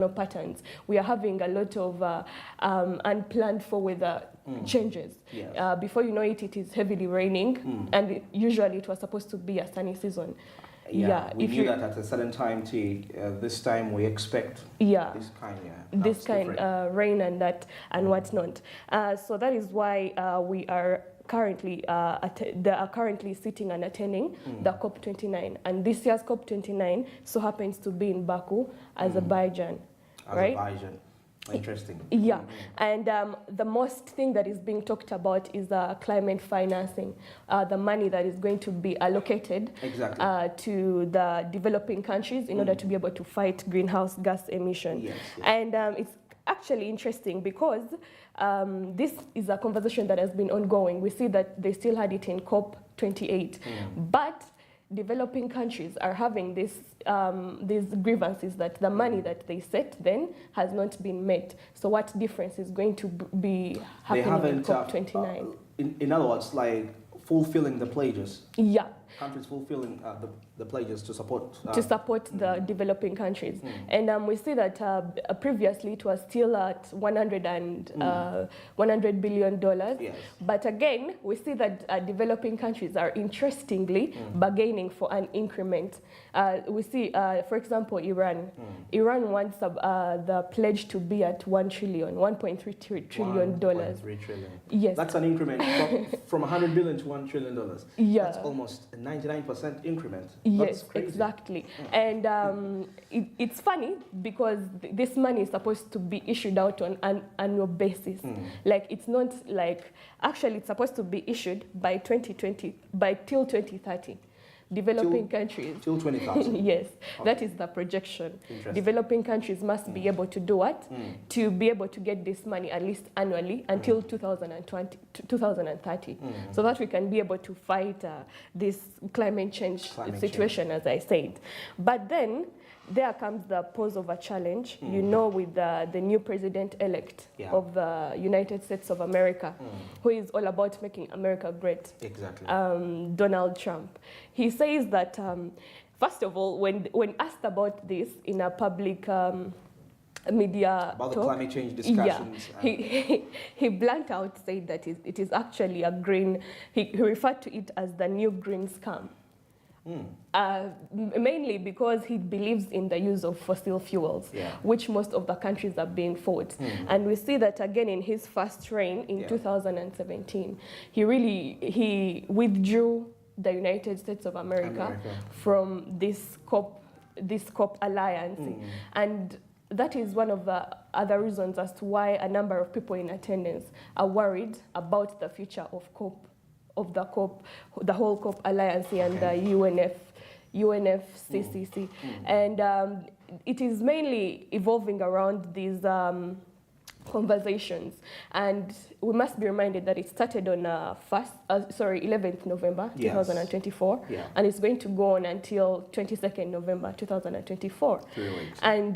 patterns. We are having a lot of unplanned for weather changes. Yes. Before you know it, it is heavily raining, and usually it was supposed to be a sunny season. We knew that at a certain time. This time we expect this kind. This kind rain and that and whatnot. So that is why we are currently they are currently sitting and attending the COP29, and this year's COP29 so happens to be in Baku, Azerbaijan. Right? Azerbaijan. Interesting. Yeah, and the most thing that is being talked about is climate financing, the money that is going to be allocated to the developing countries in order to be able to fight greenhouse gas emission. Yes. And it's actually interesting because this is a conversation that has been ongoing. We see that they still had it in COP28, but developing countries are having these grievances that the money that they set then has not been met. So what difference is going to be happening in COP29? In other words, like fulfilling the pledges. Yeah. Countries fulfilling the pledges to support the developing countries. And we see that previously it was still at $100 billion. Yes. But again, we see that developing countries are interestingly bargaining for an increment. We see, for example, Iran. Iran wants the pledge to be at $1.3 trillion. $1.3 trillion. Yes. That's an increment from $100 billion to $1 trillion. Yeah. That's almost a 99% increment. Yes, exactly. And it's funny because this money is supposed to be issued out on an annual basis. Like it's not like, actually it's supposed to be issued by till 2030. Developing countries. Till 20,000. Yes, that is the projection. Developing countries must be able to do what? To be able to get this money at least annually until 2030. So that we can be able to fight this climate change situation, as I said. But then there comes the pose of a challenge, you know, with the new president-elect of the United States of America, who is all about making America great. Exactly. Donald Trump. He says that, first of all, when asked about this in a public media about talk, the climate change discussions. He blunt out said that it is actually a green, he referred to it as the new green scam. Mainly because he believes in the use of fossil fuels, which most of the countries are being fought. And we see that again in his first reign in 2017. He withdrew the United States of America from this COP alliance. And that is one of the other reasons as to why a number of people in attendance are worried about the future of the whole COP alliance and the UNFCCC. And it is mainly evolving around these conversations. And we must be reminded that it started on 11th November 2024, and it's going to go on until 22nd November 2024. 3 weeks. And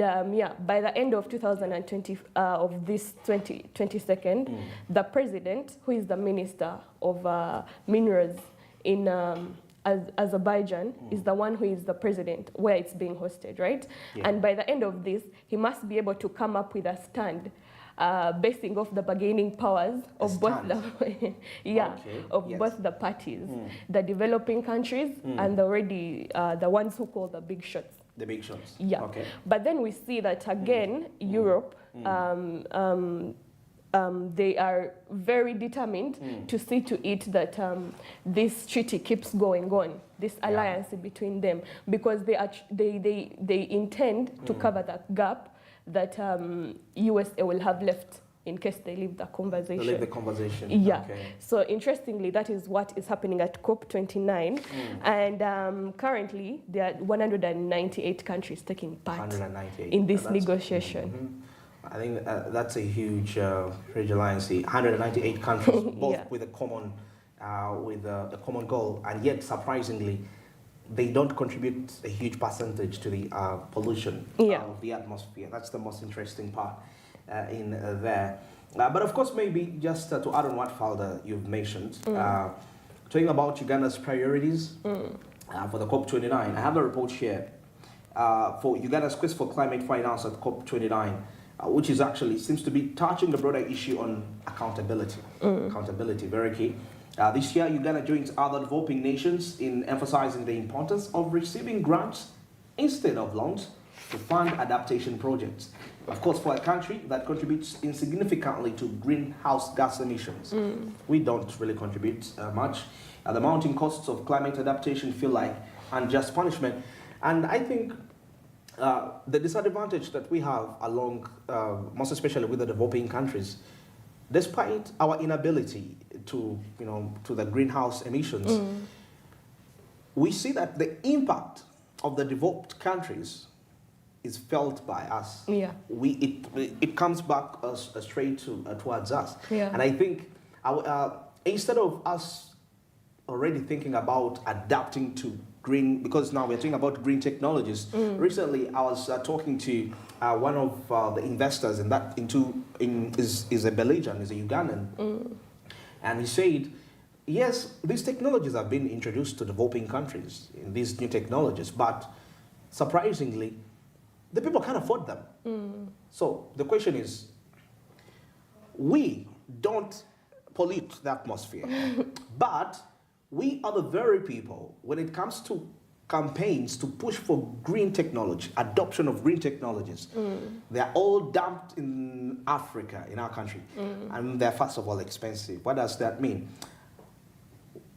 by the end of 2020 of this 22nd, the president, who is the minister of minerals in Azerbaijan, is the one who is the president where it's being hosted, right? And by the end of this, he must be able to come up with a stand basing off the bargaining powers of both the both the parties, the developing countries and the ones who call the big shots. The big shots. Yeah. Okay. But then we see that again, Europe, they are very determined to see to it that this treaty keeps going on, this alliance between them, because they intend to cover that gap that USA will have left in case they leave the conversation. They leave the conversation. Yeah. Okay. So interestingly, that is what is happening at COP29. And currently, there are 198 countries taking part in this negotiation. I think that's a huge alliance. 198 countries, both with a common goal, and yet surprisingly, they don't contribute a huge percentage to the pollution of the atmosphere. That's the most interesting part in there. But of course, maybe just to add on what Falda you've mentioned, talking about Uganda's priorities for the COP29, I have a report here for Uganda's quest for climate finance at COP29, which is actually seems to be touching the broader issue on accountability. Accountability, very key. This year, Uganda joins other developing nations in emphasizing the importance of receiving grants instead of loans to fund adaptation projects. Of course, for a country that contributes insignificantly to greenhouse gas emissions, we don't really contribute much. The mounting costs of climate adaptation feel like unjust punishment. And I think the disadvantage that we have along, most especially with the developing countries, despite our inability to the greenhouse emissions, we see that the impact of the developed countries is felt by us. Yeah. It comes back straight towards us. Yeah. And I think instead of us already thinking about adapting to green, because now we're talking about green technologies. Recently, I was talking to one of the investors is a Belgian, is a Ugandan, and he said, yes, these technologies have been introduced to developing countries in these new technologies, but surprisingly, the people can't afford them. So the question is, we don't pollute the atmosphere, but we are the very people, when it comes to campaigns to push for green technology, adoption of green technologies, they're all dumped in Africa, in our country, and they're first of all expensive. What does that mean?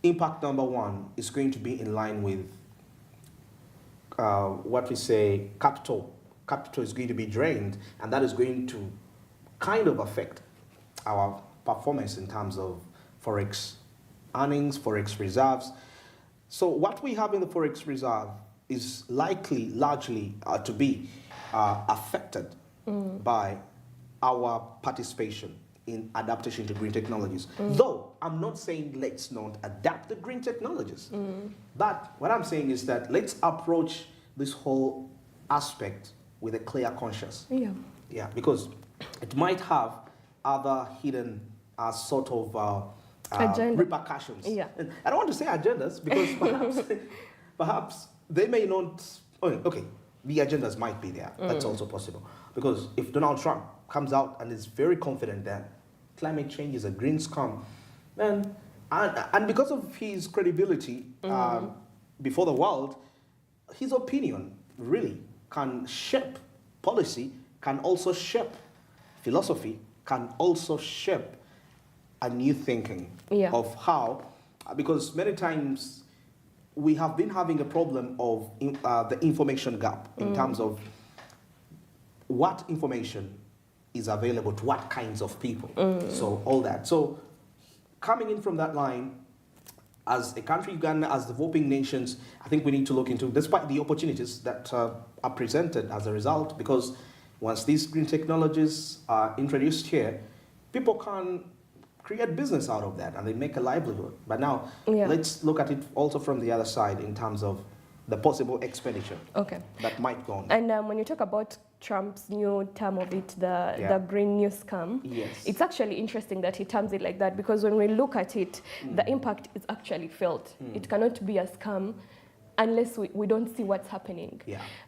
Impact number one is going to be in line with what we say capital. Capital is going to be drained, and that is going to kind of affect our performance in terms of forex earnings, forex reserves. So what we have in the forex reserve is likely, largely, to be affected by our participation in adaptation to green technologies. Though I'm not saying let's not adapt the green technologies, but what I'm saying is that let's approach this whole aspect with a clear conscience. Yeah, because it might have other hidden sort of repercussions. And I don't want to say agendas because perhaps they may not. Okay, the agendas might be there. That's also possible, because if Donald Trump comes out and is very confident that climate change is a green scam, then and because of his credibility before the world, his opinion really can shape policy, can also shape philosophy, can also shape a new thinking of how, because many times we have been having a problem of the information gap in terms of what information is available to what kinds of people. So all that. So coming in from that line, as a country, Uganda, as developing nations, I think we need to look into, despite the opportunities that are presented as a result, because once these green technologies are introduced here, people can create business out of that and they make a livelihood. But now let's look at it also from the other side in terms of the possible expenditure that might go on. And when you talk about Trump's new term of it, the Green New Scam, it's actually interesting that he terms it like that, because when we look at it, the impact is actually felt. It cannot be a scam unless we don't see what's happening.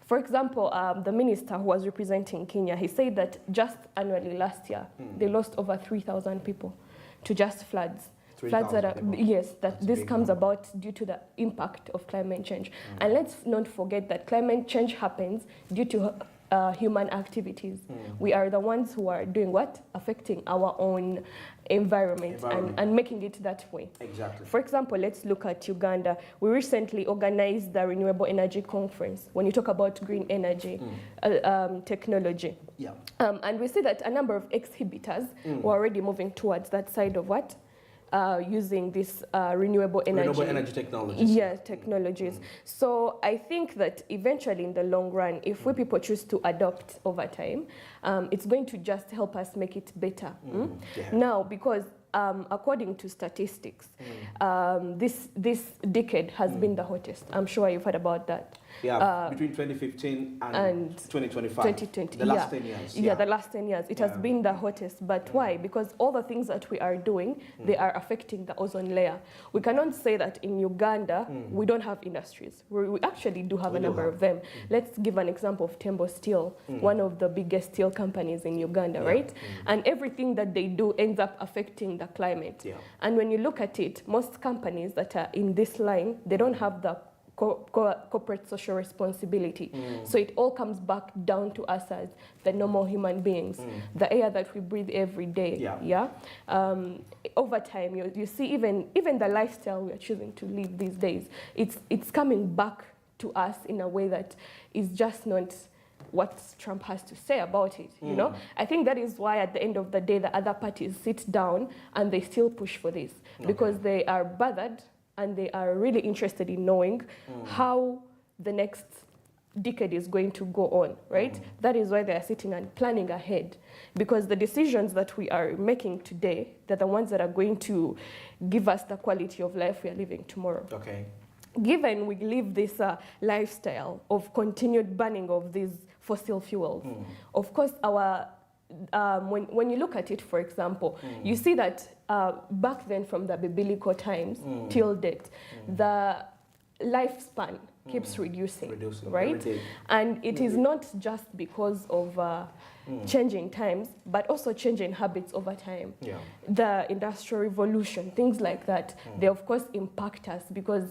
For example, the minister who was representing Kenya, he said that just annually last year, they lost over 3,000 people to just floods. Floods that are, that this comes about due to the impact of climate change. And let's not forget that climate change happens due to human activities. We are the ones who are doing what? Affecting our own environment. And making it that way. Exactly. For example, let's look at Uganda. We recently organized the Renewable Energy Conference when you talk about green energy technology. And we see that a number of exhibitors were already moving towards that side of what? Using this renewable energy technologies. Technologies. So I think that eventually in the long run, if we people choose to adopt over time, it's going to just help us make it better. Now, because according to statistics, this decade has been the hottest. I'm sure you've heard about that. Between 2015 and 2025. 2020. The last 10 years. Yeah, the last 10 years. It has been the hottest. But why? Because all the things that we are doing, they are affecting the ozone layer. We cannot say that in Uganda, we don't have industries. We actually do have a number of them. Let's give an example of Tembo Steel, one of the biggest steel companies in Uganda, right? And everything that they do ends up affecting the climate. And when you look at it, most companies that are in this line, they don't have the corporate social responsibility. So it all comes back down to us as the normal human beings, the air that we breathe every day. Over time, you see even the lifestyle we are choosing to live these days, it's coming back to us in a way that is just not what Trump has to say about it, you know? I think that is why at the end of the day, the other parties sit down and they still push for this, because they are bothered and they are really interested in knowing how the next decade is going to go on, right? That is why they are sitting and planning ahead, because the decisions that we are making today, they're the ones that are going to give us the quality of life we are living tomorrow. Given we live this lifestyle of continued burning of these fossil fuels, of course, our when you look at it, for example, you see that back then from the biblical times till date, the lifespan keeps reducing, right? And it is not just because of changing times, but also changing habits over time. The Industrial Revolution, things like that, they of course impact us because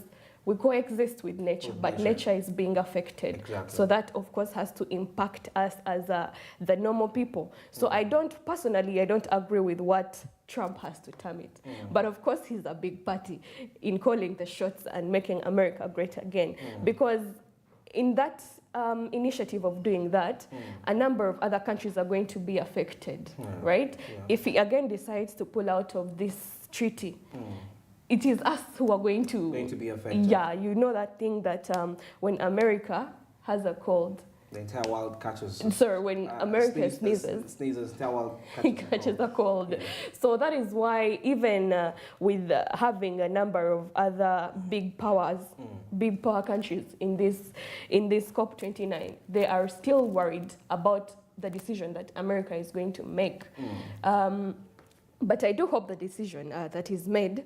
we coexist with nature, but nature is being affected. So that, of course, has to impact us as the normal people. So I don't agree with what Trump has to term it. But of course, he's a big party in calling the shots and making America great again. Because in that initiative of doing that, a number of other countries are going to be affected, right? If he again decides to pull out of this treaty, it is us who are going to be affected. Yeah, you know that thing that when America has a cold, the entire world catches. Sorry, when America sneezes, the entire world catches a cold. So that is why even with having a number of other big powers, big power countries in this COP29, they are still worried about the decision that America is going to make. But I do hope the decision that is made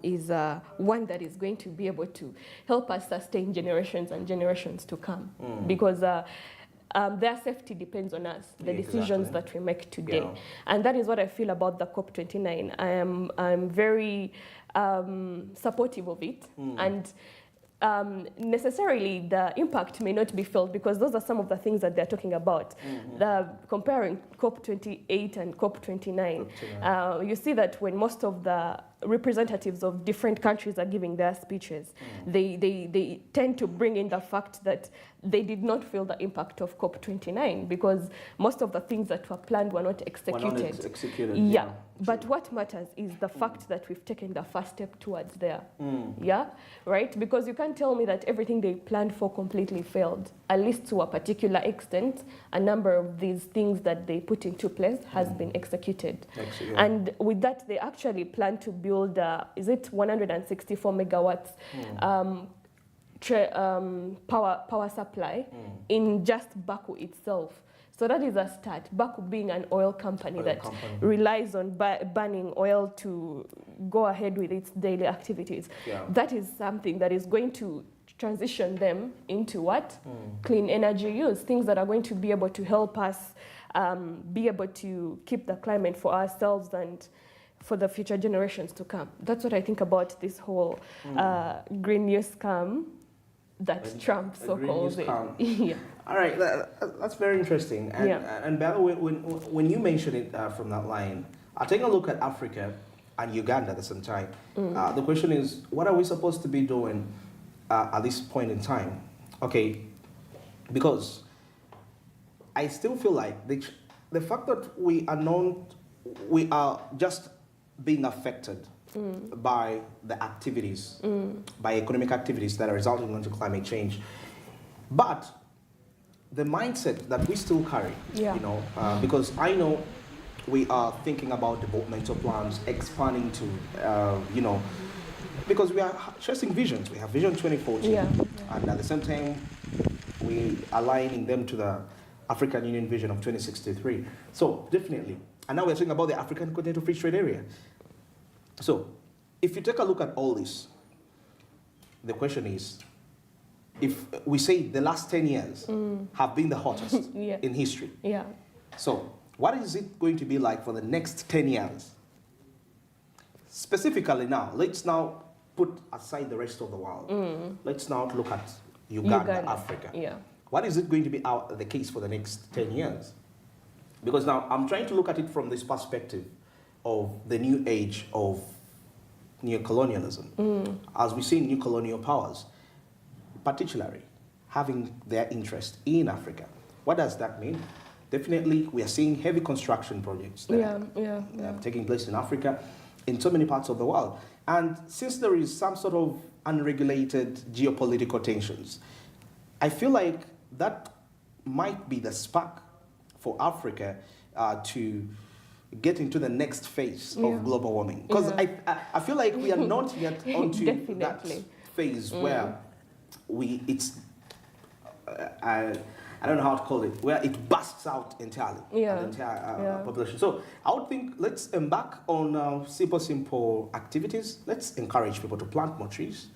is one that is going to be able to help us sustain generations and generations to come. Because their safety depends on us, the decisions that we make today. And that is what I feel about the COP29. I'm very supportive of it. And necessarily the impact may not be felt, because those are some of the things that they're talking about. Comparing COP28 and COP29, you see that when most of the representatives of different countries are giving their speeches, they tend to bring in the fact that they did not feel the impact of COP29 because most of the things that were planned were not executed. Yeah. But what matters is the fact that we've taken the first step towards there. Yeah, right? Because you can't tell me that everything they planned for completely failed. At least to a particular extent, a number of these things that they put into place has been executed. And with that, they actually plan to build, is it 164 megawatts power supply in just Baku itself. So that is a start. Baku being an oil company relies on burning oil to go ahead with its daily activities. That is something that is going to transition them into what? Clean energy use, things that are going to be able to help us be able to keep the climate for ourselves and for the future generations to come. That's what I think about this whole green new scam that Trump so calls it. Yeah. All right, that's very interesting. And, and Bella, when you mention it from that line, I'll take a look at Africa and Uganda at the same time. The question is, what are we supposed to be doing at this point in time? Okay, because I still feel like the fact that we are just being affected by the activities, by economic activities that are resulting into climate change. But the mindset that we still carry, you know, because I know we are thinking about developmental plans, expanding to, you know, because we are chasing visions. We have Vision 2040, Yeah. and at the same time, we are aligning them to the African Union Vision of 2063. So definitely, and now we're talking about the African Continental Free Trade Area. So, if you take a look at all this, the question is, if we say the last 10 years have been the hottest Yeah. in history, Yeah. so what is it going to be like for the next 10 years? Specifically now, let's now put aside the rest of the world. Let's now look at Uganda, Africa. Yeah. What is it going to be the case for the next 10 years? Because now I'm trying to look at it from this perspective of the new age of neocolonialism. As we see new colonial powers, particularly having their interest in Africa. What does that mean? Definitely, we are seeing heavy construction projects that are taking place in Africa, in so many parts of the world. And since there is some sort of unregulated geopolitical tensions, I feel like that might be the spark for Africa to get into the next phase of global warming. Because I feel like we are not yet onto that phase where I don't know how to call it, where it busts out entirely, the entire population. So I would think let's embark on simple activities. Let's encourage people to plant more trees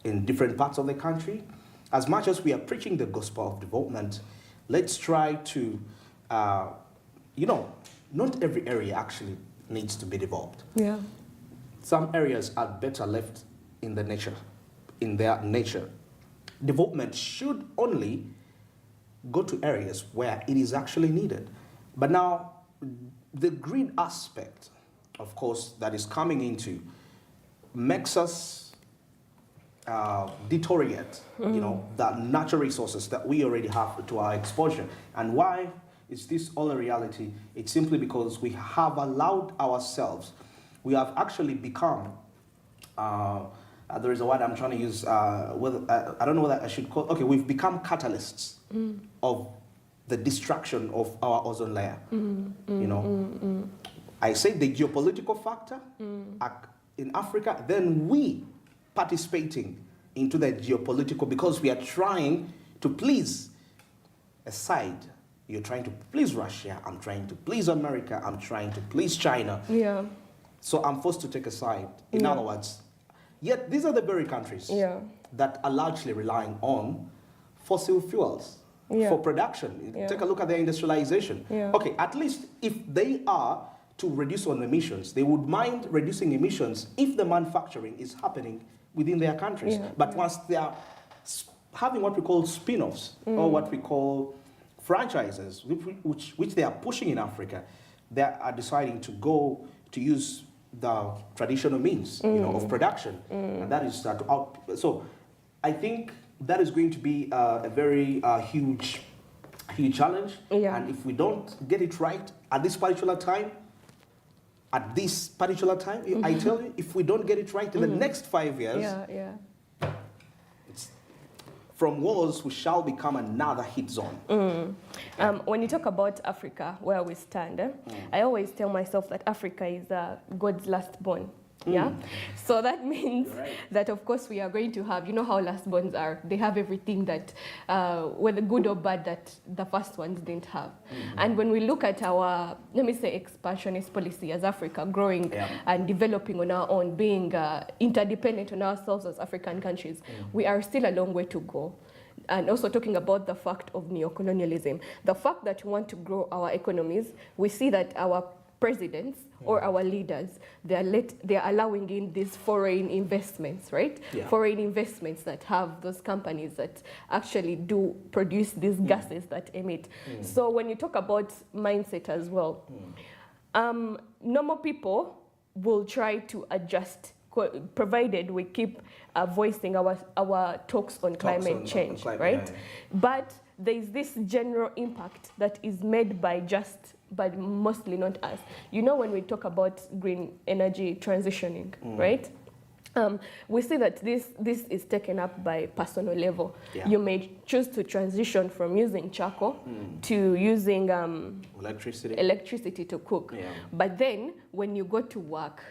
in different parts of the country. As much as we are preaching the gospel of development, let's try to, not every area actually needs to be developed. Yeah. Some areas are better left in their nature. Development should only go to areas where it is actually needed. But now, the green aspect, of course, that is coming into makes us deteriorate, the natural resources that we already have to our exposure. And why is this all a reality? It's simply because we have allowed ourselves, we have actually become, there is a word I'm trying to use, I don't know what I should call, we've become catalysts of the destruction of our ozone layer. I say the geopolitical factor in Africa, then we participating into the geopolitical, because we are trying to please a side. You're trying to please Russia, I'm trying to please America, I'm trying to please China. Yeah. So I'm forced to take a side. In other words, yet these are the very countries that are largely relying on fossil fuels for production. Take a look at their industrialization. Okay, at least if they are to reduce on emissions, they would mind reducing emissions if the manufacturing is happening within their countries. But once they are having what we call spin-offs or what we call franchises, which they are pushing in Africa, they are deciding to go to use the traditional means of production, and that is to out. So I think that is going to be a very huge challenge. And if we don't get it right at this particular time, I tell you, if we don't get it right in the next 5 years, from wars we shall become another hit zone. When you talk about Africa, where we stand, I always tell myself that Africa is God's last born. Yeah, so that means that of course we are going to have, how last borns are, they have everything that, whether good or bad, that the first ones didn't have. And when we look at our, expansionist policy as Africa, growing and developing on our own, being interdependent on ourselves as African countries, we are still a long way to go. And also talking about the fact of neocolonialism, the fact that we want to grow our economies, we see that our presidents or our leaders, they are allowing in these foreign investments, right? Foreign investments that have those companies that actually do produce these gases that emit. So when you talk about mindset as well, normal people will try to adjust, provided we keep voicing our talks on climate change, right? But there is this general impact that is made but mostly not us. When we talk about green energy transitioning, right? we see that this is taken up by personal level. Yeah. You may choose to transition from using charcoal to using electricity to cook. Yeah. But then when you go to work,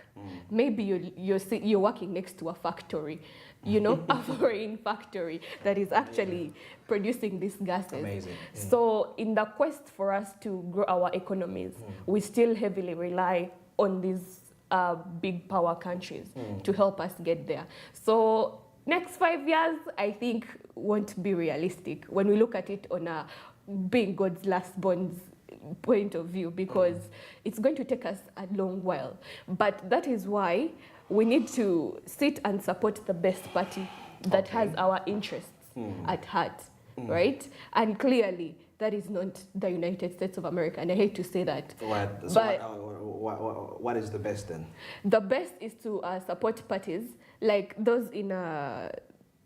maybe you're working next to a factory, you know, a foreign factory that is actually producing these gases. Amazing. So in the quest for us to grow our economies, we still heavily rely on these big power countries to help us get there. So next 5 years, I think, won't be realistic when we look at it on a being God's last born's point of view, because it's going to take us a long while. But that is why we need to sit and support the best party that has our interests at heart, right? And clearly, that is not the United States of America, and I hate to say that. What is the best then? The best is to support parties like those in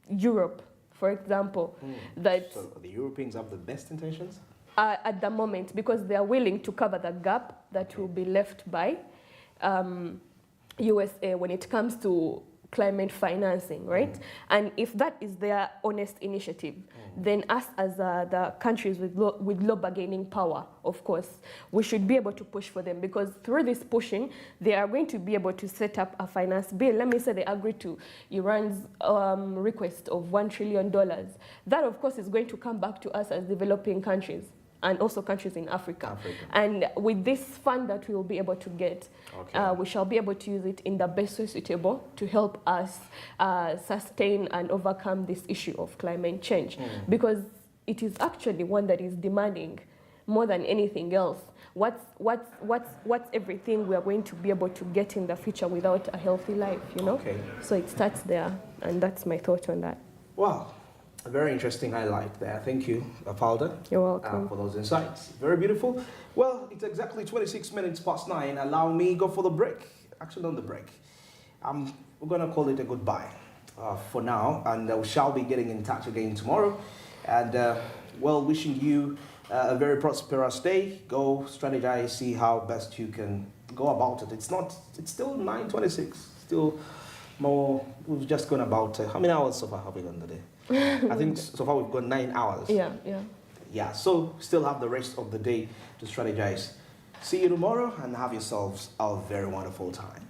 Europe, for example. So the Europeans have the best intentions? At the moment, because they are willing to cover the gap that will be left by USA when it comes to climate financing, right? And if that is their honest initiative, then us as the countries with low bargaining power, of course, we should be able to push for them, because through this pushing, they are going to be able to set up a finance bill. Let me say they agree to Iran's request of $1 trillion. That, of course, is going to come back to us as developing countries, and also countries in Africa. And with this fund that we will be able to get, we shall be able to use it in the best way suitable to help us sustain and overcome this issue of climate change. Because it is actually one that is demanding more than anything else. What's everything we are going to be able to get in the future without a healthy life, you know? So it starts there, and that's my thought on that. Wow. A very interesting highlight there. Thank you, Apalda. You're welcome. For those insights. Very beautiful. Well, it's exactly 26 minutes past 9. Allow me go for the break. Actually, on the break. We're going to call it a goodbye for now. And we shall be getting in touch again tomorrow. And, well, wishing you a very prosperous day. Go strategize, see how best you can go about it. It's still 9:26. Still more. We've just gone about, how many hours so far have we done today? I think so far we've got 9 hours. Yeah, so still have the rest of the day to strategize. See you tomorrow and have yourselves a very wonderful time.